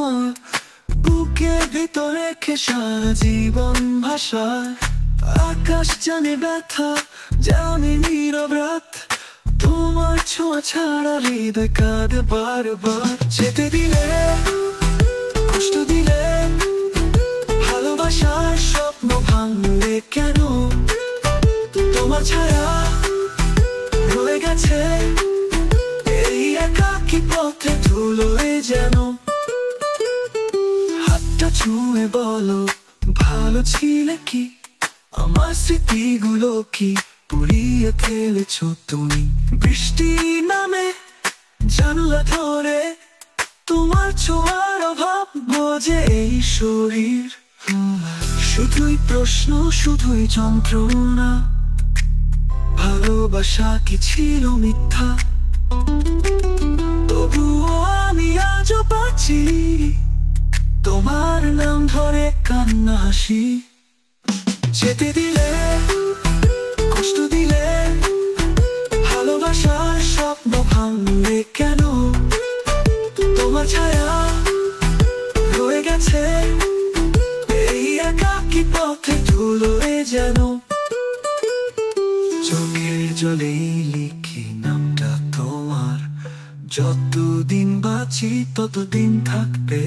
আমার বুকের ভিতরে সারা জীবন ভাষায়। আকাশ জানে ব্যথা, জানে নীরব রাত, তোমার ছোঁয়া ছাড়া হৃদয় কাঁদে বারবার। যেতে দিলে, কষ্ট দিলে, ভালোবাসার স্বপ্ন ভাঙলে কেন? তোমার ছায়া রয়ে গেছে এই একাকী পথে ধুলোয় যেন। হাতটা ছুঁয়ে বলো ভালো ছিলে কি, আমার স্মৃতিগুলো কি পুড়িয়ে ফেলেছ তুমি। বৃষ্টি নামে জানলা ধরে, তোমার ছোঁয়ার অভাব বোঝে এই শরীর। শুধুই প্রশ্ন, শুধুই যন্ত্রণা, ভালোবাসা কি ছিল মিথ্যা? তবুও আমি আজও পাচ্ছি তোমার নাম ধরে কান্না হাসি। যেতে দিলে, কষ্ট দিলে, ভালোবাসার স্বপ্ন ভাঙলে কেন? তোমার ছায়া রয়ে গেছে এই একাকী পথে ধুলোয় যেন। চোখের জলেই লিখি নামটা তোমার, যতদিন বাঁচি ততদিন থাকবে।